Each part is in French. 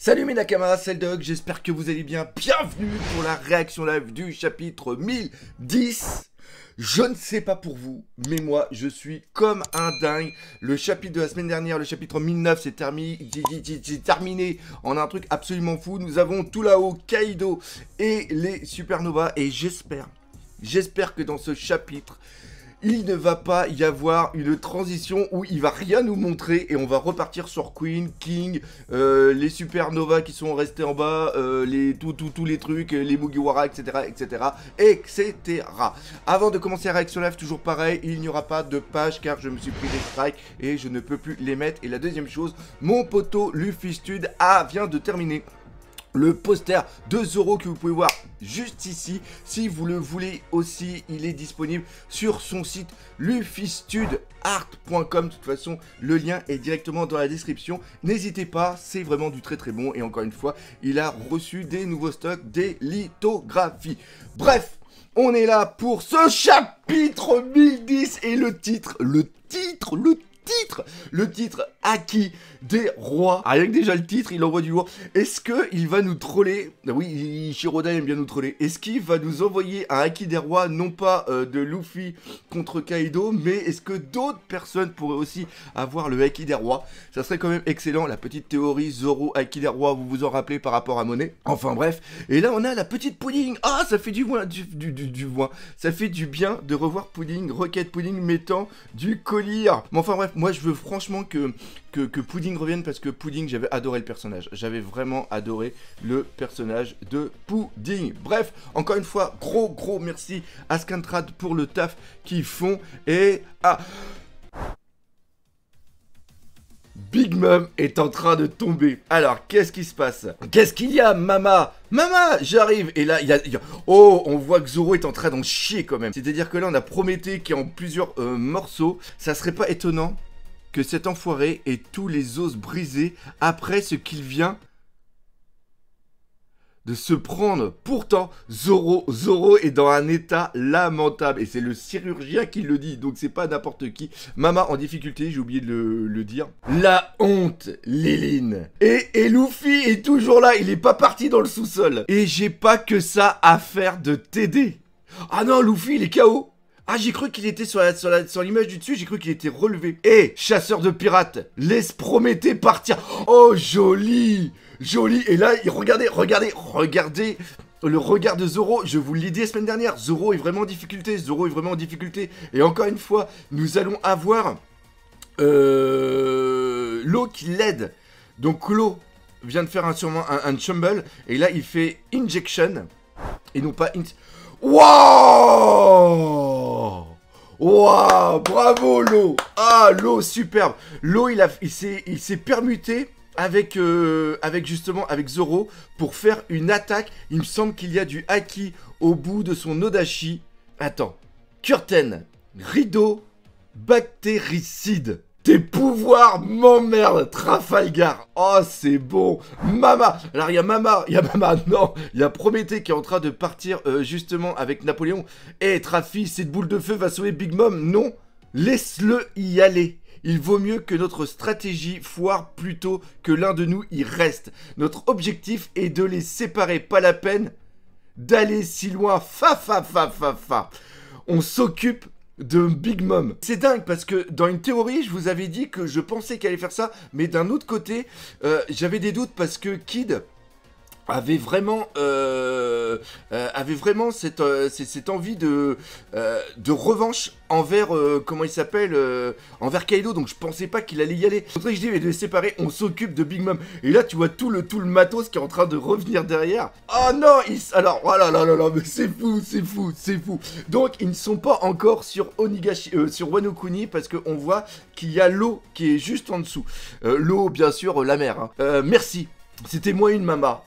Salut mes Nakamas, c'est le Doc, j'espère que vous allez bien. Bienvenue pour la réaction live du chapitre 1010. Je ne sais pas pour vous, mais moi je suis comme un dingue. Le chapitre de la semaine dernière, le chapitre 1009, c'est terminé en un truc absolument fou. Nous avons tout là-haut Kaido et les supernovas et j'espère que dans ce chapitre, il ne va pas y avoir une transition où il va rien nous montrer et on va repartir sur Queen, King, les supernovas qui sont restés en bas, tous les trucs, les Mugiwara, etc. Avant de commencer la réaction live, toujours pareil, il n'y aura pas de page car je me suis pris des strikes et je ne peux plus les mettre. Et la deuxième chose, mon poteau Luffy Stud vient de terminer le poster de Zoro que vous pouvez voir juste ici. Si vous le voulez aussi, il est disponible sur son site luffystudart.com. De toute façon, le lien est directement dans la description. N'hésitez pas, c'est vraiment du très bon. Et encore une fois, il a reçu des nouveaux stocks, des lithographies. Bref, on est là pour ce chapitre 1010 et le titre Haki des rois. Rien que déjà le titre, il envoie du lourd. Est-ce qu'il va nous troller? Oui, Shiroda aime bien nous troller. Est-ce qu'il va nous envoyer un Haki des rois, non pas de Luffy contre Kaido, mais est-ce que d'autres personnes pourraient aussi avoir le Haki des rois? Ça serait quand même excellent. La petite théorie Zoro Haki des rois, vous vous en rappelez par rapport à Monet. Enfin bref. Et là, on a la petite Pudding. Ah, ça fait du moins, ça fait du bien de revoir Pudding, Rocket Pudding mettant du collier. Mais enfin bref, moi je veux franchement que Pudding revienne parce que Pudding, j'avais adoré le personnage. J'avais vraiment adoré le personnage de Pudding. Bref, encore une fois, gros merci à Scantrad pour le taf qu'ils font. Et Big Mom est en train de tomber. Alors, qu'est-ce qui se passe? Qu'est-ce qu'il y a, Mama? Mama, j'arrive. Et là, oh, on voit que Zoro est en train d'en chier quand même. C'est-à-dire que là, on a Prométhée qui est en plusieurs morceaux. Ça serait pas étonnant que cet enfoiré ait tous les os brisés après ce qu'il vient de se prendre. Pourtant, Zoro est dans un état lamentable. Et c'est le chirurgien qui le dit, donc c'est pas n'importe qui. Mama en difficulté, j'ai oublié de le dire. La honte, Léline. Et Luffy est toujours là, il est pas parti dans le sous-sol. Et j'ai pas que ça à faire de t'aider. Ah non, Luffy, il est KO. Ah, j'ai cru qu'il était sur l'image du dessus, j'ai cru qu'il était relevé. Eh, chasseur de pirates, laisse Prométhée partir. Oh, joli. Et là, regardez le regard de Zoro. Je vous l'ai dit la semaine dernière, Zoro est vraiment en difficulté. Et encore une fois, nous allons avoir Law qui l'aide. Donc Law vient de faire sûrement un Chumble. Et là, il fait Injection. Et non pas Wow, bravo Law. Ah, Law, superbe. Law, il s'est permuté avec Zoro pour faire une attaque. Il me semble qu'il y a du Haki au bout de son Odachi. Attends. Curtain, rideau, bactéricide. Tes pouvoirs m'emmerdent, Trafalgar. Oh, c'est bon. Mama. Alors, il y a Mama, non. Il y a Prométhée qui est en train de partir justement avec Napoléon. Eh, Trafi, cette boule de feu va sauver Big Mom. Non, laisse-le y aller. Il vaut mieux que notre stratégie foire plutôt que l'un de nous y reste. Notre objectif est de les séparer. Pas la peine d'aller si loin. On s'occupe de Big Mom. C'est dingue parce que dans une théorie, je vous avais dit que je pensais qu'elle allait faire ça, mais d'un autre côté, j'avais des doutes parce que Kid avait vraiment cette envie de revanche envers comment il s'appelle envers Kaido, donc je pensais pas qu'il allait y aller. C'est pour ça que je dis, mais de les séparer, on s'occupe de Big Mom. Et là tu vois tout le matos qui est en train de revenir derrière. Oh non, alors oh là là mais c'est fou. Donc ils ne sont pas encore sur Onigashi, sur Wano Kuni, parce qu'on voit qu'il y a l'eau qui est juste en dessous. L'eau, bien sûr, la mer, hein. Merci. C'était moi une Mama.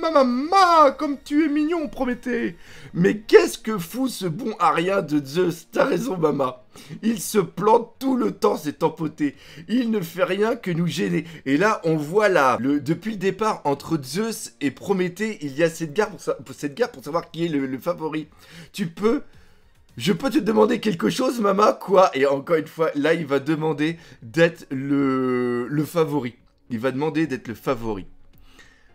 Mama, comme tu es mignon, Prométhée. Mais qu'est-ce que fout ce bon Arien de Zeus? T'as raison, Mama. Il se plante tout le temps, cet empoté. Il ne fait rien que nous gêner. Et là, on voit là, depuis le départ, entre Zeus et Prométhée, il y a cette guerre pour savoir qui est le favori. Je peux te demander quelque chose, Mama? Quoi? Et encore une fois, là, il va demander d'être le favori. Il va demander d'être le favori.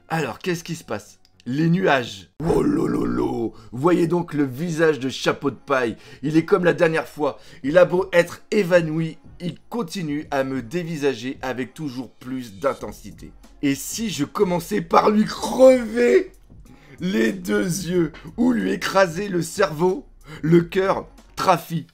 Alors, qu'est-ce qui se passe? Les nuages. Oh lololo. Voyez donc le visage de Chapeau de Paille. Il est comme la dernière fois. Il a beau être évanoui, il continue à me dévisager avec toujours plus d'intensité. Et si je commençais par lui crever les deux yeux ou lui écraser le cerveau, le cœur, Trafi.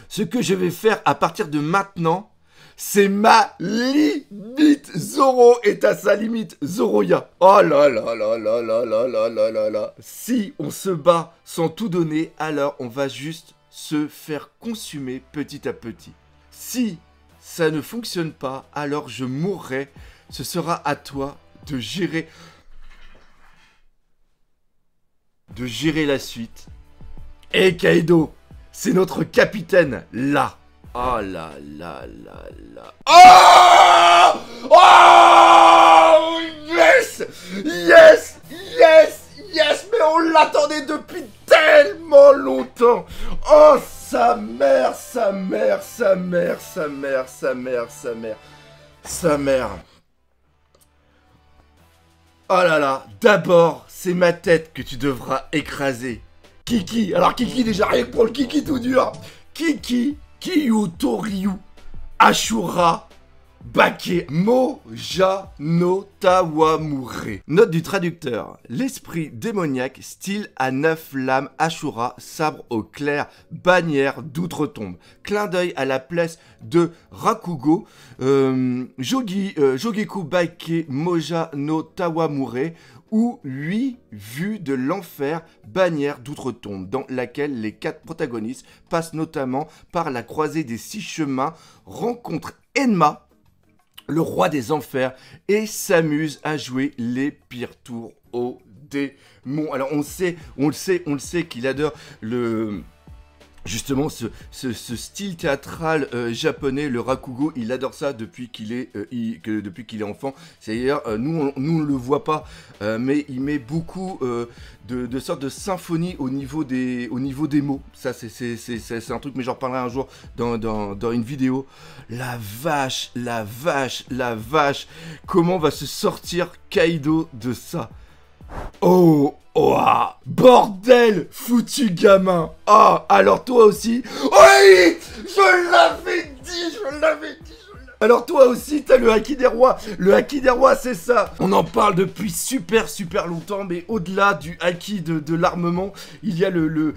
Ce que je vais faire à partir de maintenant, c'est ma limite. Zoro est à sa limite. Zoroya. Oh là là là là là là là là là là. Si on se bat sans tout donner, alors on va juste se faire consumer petit à petit. Si ça ne fonctionne pas, alors je mourrai. Ce sera à toi de gérer la suite. Et Kaido, c'est notre capitaine là. Oh là là là là. Oh! Oh! Yes! Yes! Yes! Yes! Mais on l'attendait depuis tellement longtemps! Oh, sa mère, sa mère, sa mère, sa mère, sa mère, sa mère, sa mère. Oh là là, d'abord, c'est ma tête que tu devras écraser. Kiki, alors Kiki déjà, rien que pour le Kiki tout dur. Kiki, Kiyu Toriyu, Ashura, Bake, Moja no Tawamure. Note du traducteur. L'esprit démoniaque, style à 9 lames, Ashura, sabre au clair, bannière d'outre-tombe. Clin d'œil à la place de Rakugo, Jogiku Bake, Moja no Tawamure, ou 8 vues de l'enfer, bannière d'outre-tombe, dans laquelle les 4 protagonistes passent notamment par la croisée des 6 chemins, rencontrent Enma, le roi des enfers, et s'amusent à jouer les pires tours aux démons. Alors on le sait qu'il adore justement ce style théâtral japonais, le rakugo. Il adore ça depuis qu'il est enfant. C'est-à-dire, nous on le voit pas, mais il met beaucoup de sortes de symphonies au niveau des mots. Ça c'est un truc, mais j'en reparlerai un jour dans une vidéo. La vache, la vache, la vache. Comment va se sortir Kaido de ça? Oh, oh, ah, bordel, foutu gamin. Ah, alors toi aussi. Oui, je l'avais dit. Alors toi aussi, t'as le haki des rois. Le haki des rois, c'est ça. On en parle depuis super longtemps, mais au-delà du haki de l'armement, il y a le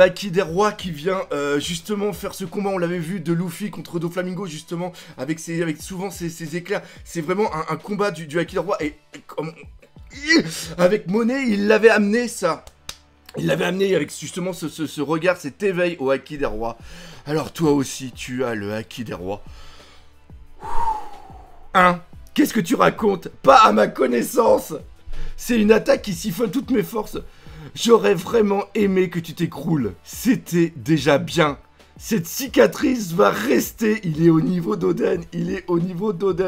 haki des rois qui vient justement faire ce combat. On l'avait vu de Luffy contre Doflamingo, justement, avec souvent ces éclairs. C'est vraiment un combat du haki des rois. Et comme... Avec Monet, il l'avait amené ça. Il l'avait amené avec justement ce regard, cet éveil au haki des rois. Alors toi aussi, tu as le haki des rois. Hein? Qu'est-ce que tu racontes? Pas à ma connaissance. C'est une attaque qui siphonne toutes mes forces. J'aurais vraiment aimé que tu t'écroules. C'était déjà bien. Cette cicatrice va rester. Il est au niveau d'Oden.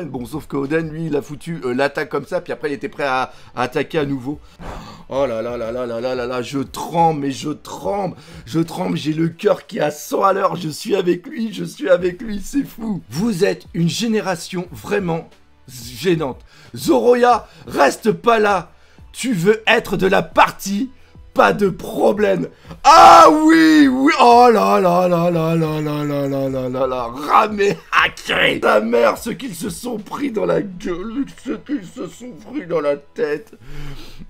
Bon, sauf que Oden, lui, il a foutu l'attaque comme ça. Puis après, il était prêt à attaquer à nouveau. Oh là là là là là là là là. Je tremble, mais je tremble. J'ai le cœur qui est à 100 à l'heure. Je suis avec lui. C'est fou. Vous êtes une génération vraiment gênante. Zoroya, reste pas là. Tu veux être de la partie? Pas de problème. Ah oui, oh là là là là là là là là là là là. Ramé hacké. Ta mère, ce qu'ils se sont pris dans la gueule, ce qu'ils se sont pris dans la tête.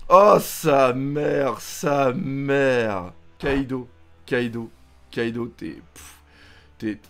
Oh, sa mère. Kaido,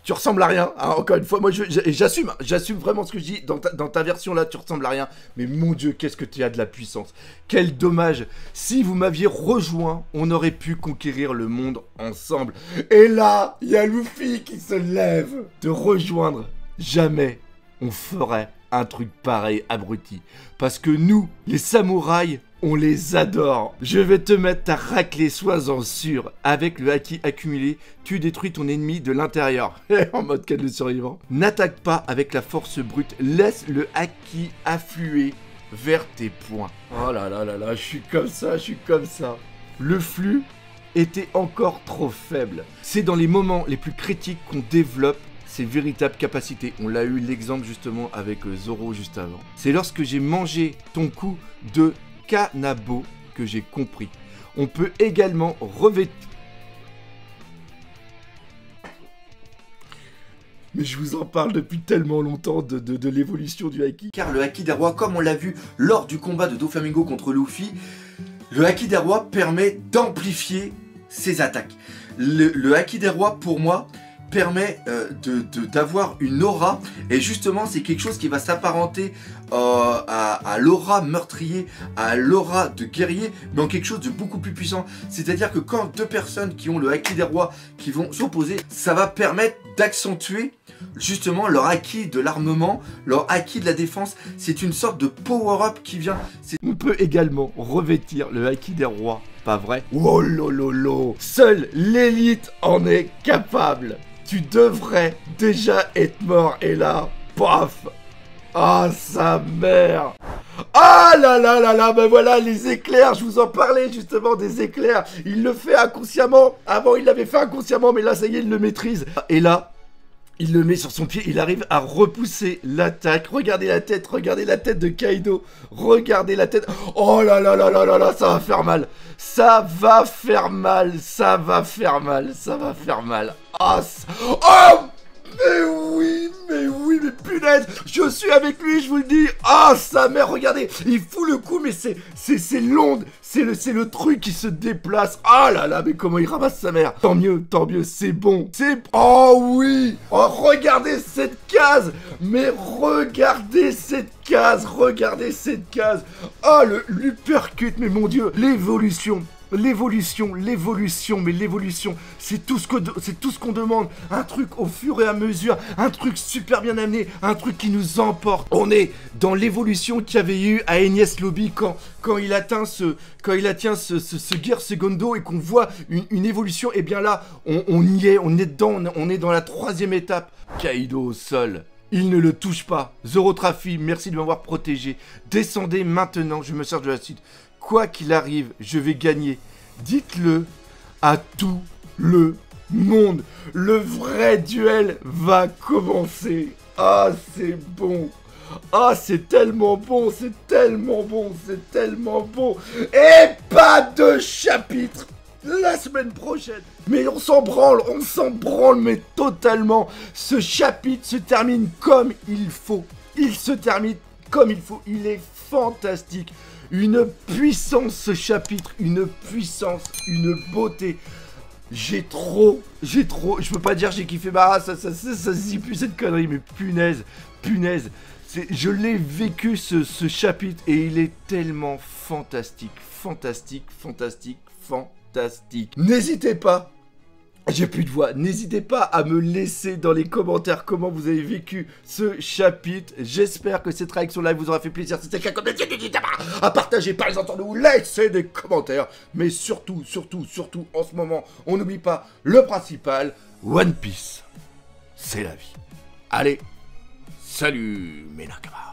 tu ressembles à rien, hein, encore une fois, moi j'assume vraiment ce que je dis, dans ta version là, tu ressembles à rien, mais mon Dieu, qu'est-ce que tu as de la puissance, quel dommage, si vous m'aviez rejoint, on aurait pu conquérir le monde ensemble, et là, il y a Luffy qui se lève, te rejoindre, jamais on ferait un truc pareil, abruti, parce que nous, les samouraïs, on les adore. Je vais te mettre ta raclée, sois-en sûr. Avec le haki accumulé, tu détruis ton ennemi de l'intérieur. En mode quête de survivant. N'attaque pas avec la force brute. Laisse le haki affluer vers tes poings. Oh là là là là, je suis comme ça. Le flux était encore trop faible. C'est dans les moments les plus critiques qu'on développe ses véritables capacités. On l'a eu l'exemple justement avec Zoro juste avant. C'est lorsque j'ai mangé ton coup de Kanabo que j'ai compris. On peut également revêtir... Mais je vous en parle depuis tellement longtemps de l'évolution du haki. Car le haki des rois, comme on l'a vu lors du combat de Doflamingo contre Luffy, le haki des rois permet d'amplifier ses attaques. Le haki des rois, pour moi, permet d'avoir une aura, et justement c'est quelque chose qui va s'apparenter à l'aura meurtrier, à l'aura de guerrier, mais en quelque chose de beaucoup plus puissant. C'est-à-dire que quand deux personnes qui ont le haki des rois qui vont s'opposer, ça va permettre d'accentuer justement leur acquis de l'armement, leur acquis de la défense. C'est une sorte de power-up qui vient. On peut également revêtir le haki des rois, pas vrai? Oh lololo, seule l'élite en est capable. Tu devrais déjà être mort, et là, paf! Ah, sa mère! Ah là là là là, ben voilà, les éclairs, je vous en parlais justement des éclairs. Il le fait inconsciemment. Avant, il l'avait fait inconsciemment, mais là, ça y est, il le maîtrise. Et là, il le met sur son pied, il arrive à repousser l'attaque. Regardez la tête de Kaido. Regardez la tête. Oh là là là là là là, ça va faire mal. Ça va faire mal, ça va faire mal, ça va faire mal. Ah, oh, mais punaise, je suis avec lui, je vous le dis. Ah, sa mère, regardez, il fout le coup, mais c'est l'onde, c'est le truc qui se déplace. Ah là là, mais comment il ramasse sa mère. Tant mieux, c'est bon. Oh oui. Oh, regardez cette case. Mais regardez cette case, Oh, l'uppercut, mais mon Dieu, l'évolution, c'est tout ce qu'on demande. Un truc au fur et à mesure, un truc super bien amené, un truc qui nous emporte. On est dans l'évolution qu'il y avait eu à Enies Lobby quand il atteint ce Gear Segundo et qu'on voit une évolution. Et bien là, on y est, on est dedans, on est dans la 3e étape. Kaido au sol. Il ne le touche pas. Zorotrafi, merci de m'avoir protégé. Descendez maintenant, je me sers de la suite. Quoi qu'il arrive, je vais gagner. Dites-le à tout le monde. Le vrai duel va commencer. Ah, c'est bon. Ah, c'est tellement bon, Et pas de chapitre la semaine prochaine. Mais on s'en branle, mais totalement. Ce chapitre se termine comme il faut. Il se termine comme il faut. Il est fantastique. Une puissance, ce chapitre, une puissance, une beauté. Je peux pas dire j'ai kiffé, bah ça se dit plus cette connerie, mais punaise. Je l'ai vécu ce chapitre et il est tellement fantastique. N'hésitez pas. J'ai plus de voix. N'hésitez pas à me laisser dans les commentaires comment vous avez vécu ce chapitre. J'espère que cette réaction live vous aura fait plaisir. Si c'est le cas, comme à partager, par exemple, nous laissez des commentaires. Mais surtout, en ce moment, on n'oublie pas le principal. One Piece, c'est la vie. Allez, salut mes nakamas.